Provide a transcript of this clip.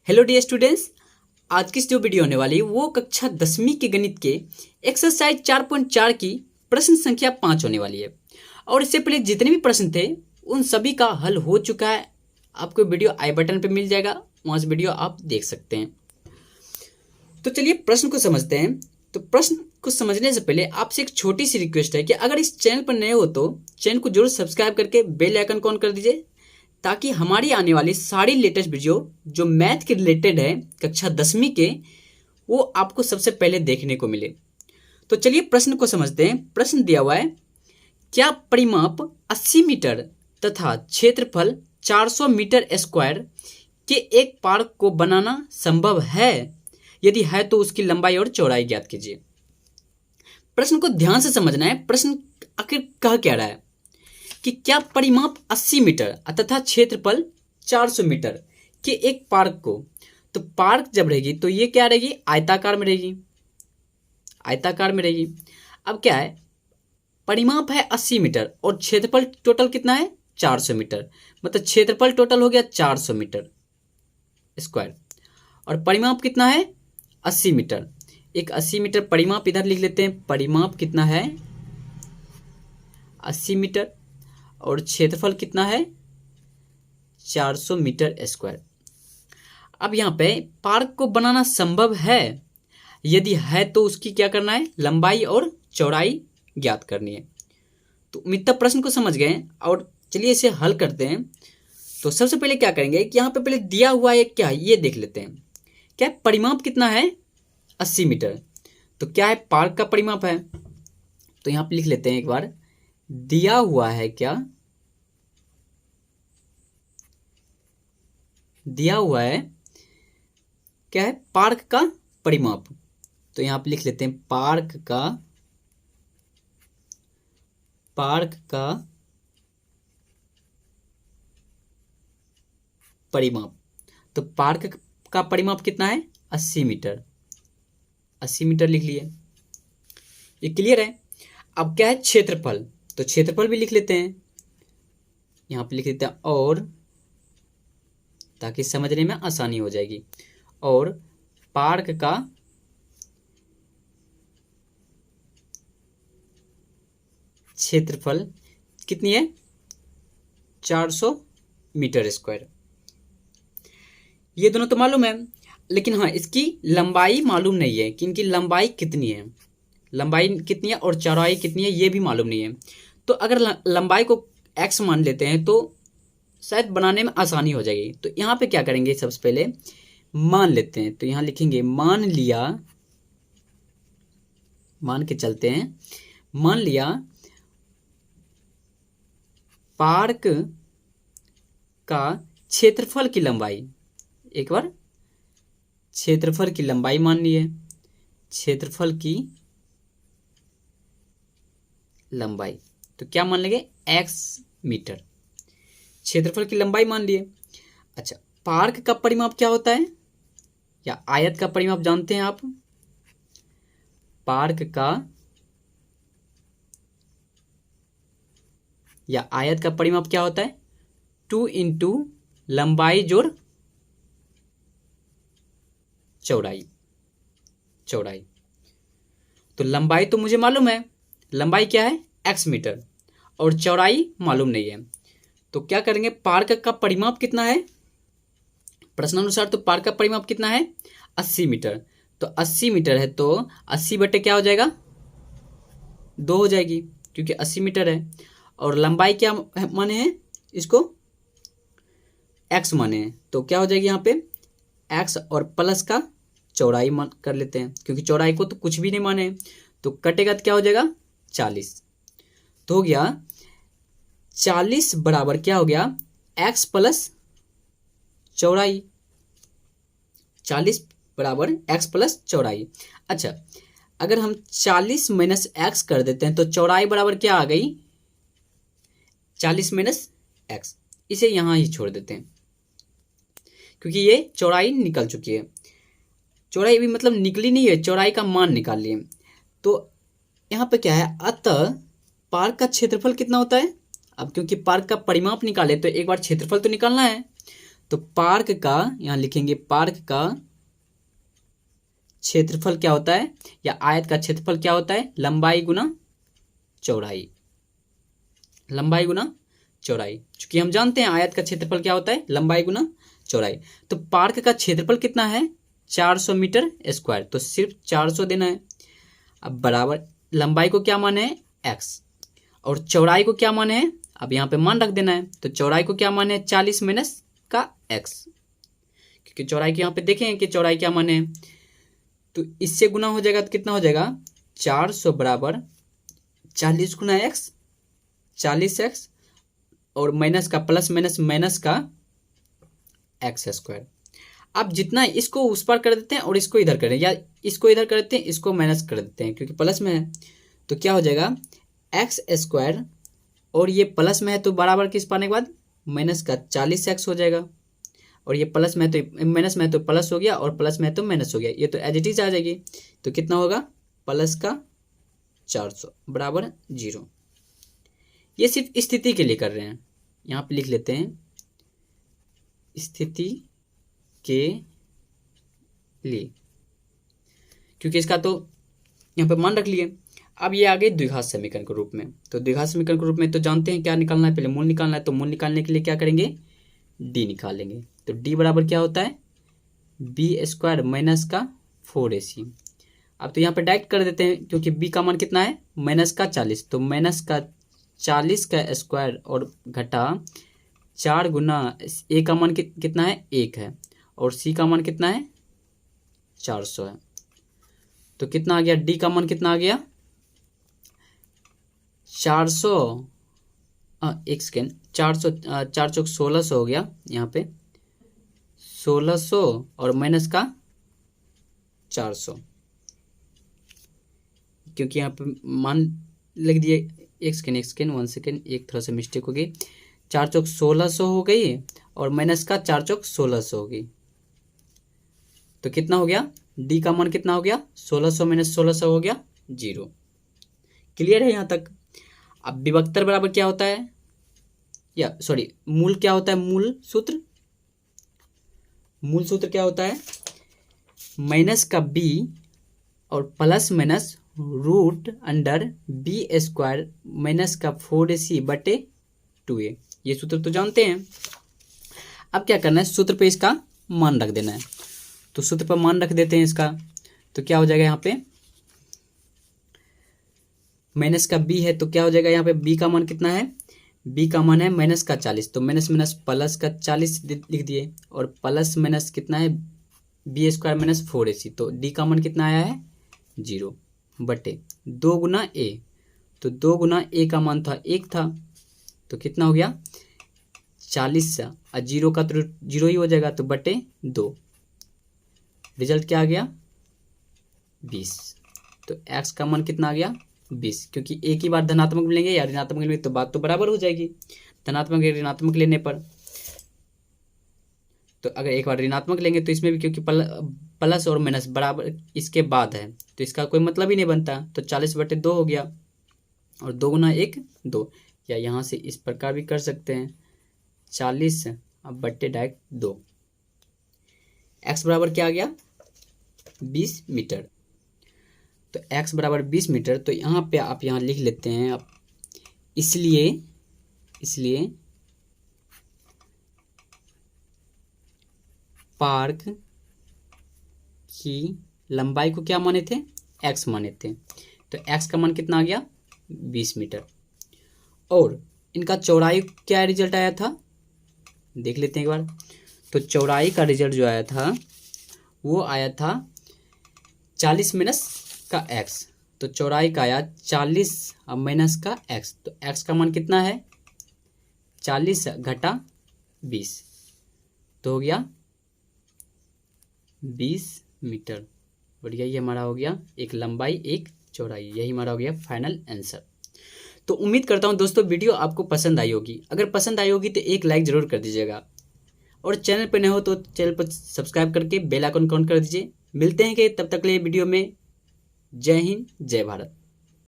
Hello dear students, आज की जो वीडियो होने वाली है वो कक्षा 10वीं के गणित के एक्सरसाइज 4.4 की प्रश्न संख्या 5 होने वाली है। और इससे पहले जितने भी प्रश्न थे उन सभी का हल हो चुका है। आपको वीडियो आई बटन पे मिल जाएगा, वहाँ से वीडियो आप देख सकते हैं। तो चलिए प्रश्न को समझते हैं। तो प्रश्न को समझने से पहले आपसे एक छोटी सी रिक्वेस्ट है कि अगर इस चैनल पर नए हो तो चैनल को जरूर सब्सक्राइब करके बेल आइकन को ऑन कर दीजिए, ताकि हमारी आने वाली सारी लेटेस्ट वीडियो जो मैथ के रिलेटेड है कक्षा 10वीं के, वो आपको सबसे पहले देखने को मिले। तो चलिए प्रश्न को समझते हैं। प्रश्न दिया हुआ है, क्या परिमाप 80 मीटर तथा क्षेत्रफल 400 मीटर स्क्वायर के एक पार्क को बनाना संभव है? यदि है तो उसकी लंबाई और चौड़ाई ज्ञात कीजिए। प्रश्न को ध्यान से समझना है। प्रश्न आखिर कह क्या रहा है कि क्या परिमाप 80 मीटर तथा क्षेत्रफल 400 मीटर के एक पार्क को, तो पार्क जब रहेगी तो ये क्या रहेगी, आयताकार में रहेगी, आयताकार में रहेगी। अब क्या है, परिमाप है 80 मीटर और क्षेत्रफल टोटल कितना है 400 मीटर, मतलब क्षेत्रफल टोटल हो गया 400 मीटर स्क्वायर और परिमाप कितना है 80 मीटर। एक 80 मीटर परिमाप इधर लिख लेते हैं। परिमाप कितना है 80 मीटर और क्षेत्रफल कितना है 400 मीटर स्क्वायर। अब यहाँ पे पार्क को बनाना संभव है, यदि है तो उसकी क्या करना है, लंबाई और चौड़ाई ज्ञात करनी है। तो उम्मीद तक प्रश्न को समझ गए और चलिए इसे हल करते हैं। तो सबसे पहले क्या करेंगे कि यहाँ पे पहले दिया हुआ है क्या, ये देख लेते हैं। क्या परिमाप कितना है 80 मीटर, तो क्या है पार्क का परिमाप है। तो यहाँ पे लिख लेते हैं एक बार, दिया हुआ है क्या, दिया हुआ है क्या है पार्क का परिमाप। तो यहां पे लिख लेते हैं पार्क का परिमाप। तो पार्क का परिमाप कितना है 80 मीटर, 80 मीटर लिख लिए, ये क्लियर है। अब क्या है क्षेत्रफल, तो क्षेत्रफल भी लिख लेते हैं। यहां पे लिख लेते हैं और, ताकि समझने में आसानी हो जाएगी। और पार्क का क्षेत्रफल कितनी है 400 मीटर स्क्वायर। ये दोनों तो मालूम है, लेकिन हाँ इसकी लंबाई मालूम नहीं है कि इनकी लंबाई कितनी है, लंबाई कितनी है और चौड़ाई कितनी है ये भी मालूम नहीं है। तो अगर लंबाई को x मान लेते हैं तो शायद बनाने में आसानी हो जाएगी। तो यहाँ पे क्या करेंगे, सबसे पहले मान लेते हैं। तो यहाँ लिखेंगे मान लिया, मान के चलते हैं, मान लिया पार्क का क्षेत्रफल की लंबाई, एक बार क्षेत्रफल की लंबाई मान लिए, क्षेत्रफल की लंबाई, तो क्या मान लेंगे x मीटर, क्षेत्रफल की लंबाई मान लिए। अच्छा, पार्क का परिमाप क्या होता है, या आयत का परिमाप जानते हैं आप। पार्क का या आयत का परिमाप क्या होता है 2 इंटू लंबाई जोड़ चौड़ाई, चौड़ाई। तो लंबाई तो मुझे मालूम है, लंबाई क्या है x मीटर और चौड़ाई मालूम नहीं है। तो क्या करेंगे, पार्क का परिमाप कितना है प्रश्नानुसार, तो पार्क का परिमाप कितना है 80 मीटर। तो 80 मीटर है तो 80 बटे क्या हो जाएगा 2 हो जाएगी, क्योंकि 80 मीटर है। और लंबाई क्या माने हैं, इसको x माने हैं, तो क्या हो जाएगी यहाँ पे x और प्लस का चौड़ाई मान कर लेते हैं, क्योंकि चौड़ाई को तो कुछ भी नहीं माने। तो कटेगा तो क्या हो जाएगा 40। तो हो गया 40 बराबर क्या हो गया x प्लस चौड़ाई, 40 बराबर x प्लस चौड़ाई। अच्छा, अगर हम 40 माइनस x कर देते हैं तो चौड़ाई बराबर क्या आ गई 40 माइनस x। इसे यहां ही छोड़ देते हैं क्योंकि ये चौड़ाई निकल चुकी है, चौड़ाई भी मतलब निकली नहीं है, चौड़ाई का मान निकाल लिए। तो यहाँ पे क्या है, अतः पार्क का क्षेत्रफल कितना होता है। अब क्योंकि पार्क का परिमाप निकाले तो एक बार क्षेत्रफल तो निकालना है। तो पार्क का यहाँ लिखेंगे, पार्क का क्षेत्रफल क्या होता है, या आयत का क्षेत्रफल क्या होता है, लंबाई गुना चौड़ाई, लंबाई गुना चौड़ाई। चूंकि हम जानते हैं आयत का क्षेत्रफल क्या होता है, लंबाई गुना चौड़ाई। तो पार्क का क्षेत्रफल कितना है, 400 मीटर स्क्वायर, तो सिर्फ 400 देना है। अब बराबर लंबाई को क्या माने है, x, और चौड़ाई को क्या माने है, अब यहाँ पे मान रख देना है। तो चौड़ाई को क्या माने है, 40 माइनस का x, क्योंकि चौड़ाई के यहाँ पे देखें कि चौड़ाई क्या माने है, तो इससे गुना हो जाएगा तो कितना हो जाएगा, 400 बराबर 40 गुना x, 40x, और माइनस का प्लस माइनस माइनस का x स्क्वायर। अब जितना इसको उस पर कर देते हैं और इसको इधर करें, या इसको इधर कर देते हैं, इसको माइनस कर देते हैं क्योंकि प्लस में है, तो क्या हो जाएगा x स्क्वायर, और ये प्लस में है तो बराबर किस पाने के बाद माइनस का 40x हो जाएगा, और ये प्लस में है तो माइनस में है तो प्लस हो गया, और प्लस में है तो माइनस हो गया, ये तो एज इट इज आ जाएगी। तो कितना होगा, प्लस का 400 बराबर 0। ये सिर्फ स्थिति के लिए कर रहे हैं, यहाँ पे लिख लेते हैं स्थिति के लिए, क्योंकि इसका तो यहाँ पे मान रख लिए। अब ये आ गए द्विघात समीकरण के रूप में। तो द्विघात समीकरण के रूप में तो जानते हैं क्या निकालना है, पहले मूल निकालना है। तो मूल निकालने के लिए क्या करेंगे, डी निकालेंगे। तो डी बराबर क्या होता है, बी स्क्वायर माइनस का 4ac। अब तो यहाँ पे डायरेक्ट कर देते हैं, क्योंकि बी का मान कितना है, माइनस का 40, तो माइनस का 40 का स्क्वायर और घटा 4 गुना ए का मान कितना है, 1 है, और सी का मान कितना है, 400 है। तो कितना आ गया, डी का मान कितना आ गया, 400, एक सेकेंड, 400, 4 चौक 1600 हो गया, यहाँ पे 1600 और माइनस का 400, क्योंकि यहाँ पे मान लिख दिए। एक सेकेंड 1 सेकेंड, एक थोड़ा सा मिस्टेक हो गई। 4 चौक 1600 हो गई और माइनस का 4 चौक 1600 हो गई, तो कितना हो गया, डी का मान कितना हो गया, 1600 माइनस 1600 हो गया 0। क्लियर है यहाँ तक। अब विभक्तर बराबर क्या होता है, या सॉरी मूल क्या होता है, मूल सूत्र, मूल सूत्र क्या होता है, माइनस का बी और plus minus root under B square minus का 4ac बटे 2a। ये सूत्र तो जानते हैं। अब क्या करना है, सूत्र पे इसका मान रख देना है। तो सूत्र पर मान रख देते हैं इसका, तो क्या हो जाएगा, यहाँ पे माइनस का b है, तो क्या हो जाएगा, यहाँ पे b का मान कितना है, b का मान है माइनस का 40, तो माइनस माइनस प्लस का 40 लिख दिए, और प्लस माइनस कितना है, बी स्क्वायर माइनस 4ac, तो d का मान कितना आया है, 0 बटे 2 गुना a, तो 2 गुना a का मान था 1 था, तो कितना हो गया 40 से, और 0 का तो 0 ही हो जाएगा, तो बटे 2, रिजल्ट क्या आ गया 20। तो x का मान कितना आ गया 20, क्योंकि एक ही बार धनात्मक मिलेंगे या ऋणात्मक मिलेंगे तो बात तो बराबर हो जाएगी, धनात्मक या ऋणात्मक लेने पर। तो अगर एक बार ऋणात्मक लेंगे तो इसमें भी, क्योंकि प्लस और माइनस बराबर इसके बाद है, तो इसका कोई मतलब ही नहीं बनता। तो 40 बटे 2 हो गया, और 2 गुना 1 2, या यहाँ से इस प्रकार भी कर सकते हैं 40 अब बटे डायरेक्ट 2। x बराबर क्या आ गया 20 मीटर। तो x बराबर 20 मीटर, तो यहाँ पे आप यहाँ लिख लेते हैं आप, इसलिए पार्क की लंबाई को क्या माने थे, x माने थे, तो x का मान कितना आ गया 20 मीटर। और इनका चौड़ाई क्या रिजल्ट आया था, देख लेते हैं एक बार। तो चौड़ाई का रिजल्ट जो आया था वो आया था 40 माइनस का x, तो चौड़ाई का आया 40 अब माइनस का x, तो x का मान कितना है 40 घटा 20, तो हो गया 20 मीटर। बढ़िया, ये हमारा हो गया एक लंबाई एक चौड़ाई, यही हमारा हो गया फाइनल आंसर। तो उम्मीद करता हूँ दोस्तों वीडियो आपको पसंद आई होगी। अगर पसंद आई होगी तो एक लाइक ज़रूर कर दीजिएगा, और चैनल पर नए हो तो चैनल पर सब्सक्राइब करके बेल आइकन ऑन कर दीजिए। मिलते हैं कि तब तक के लिए वीडियो में। जय हिंद, जय भारत।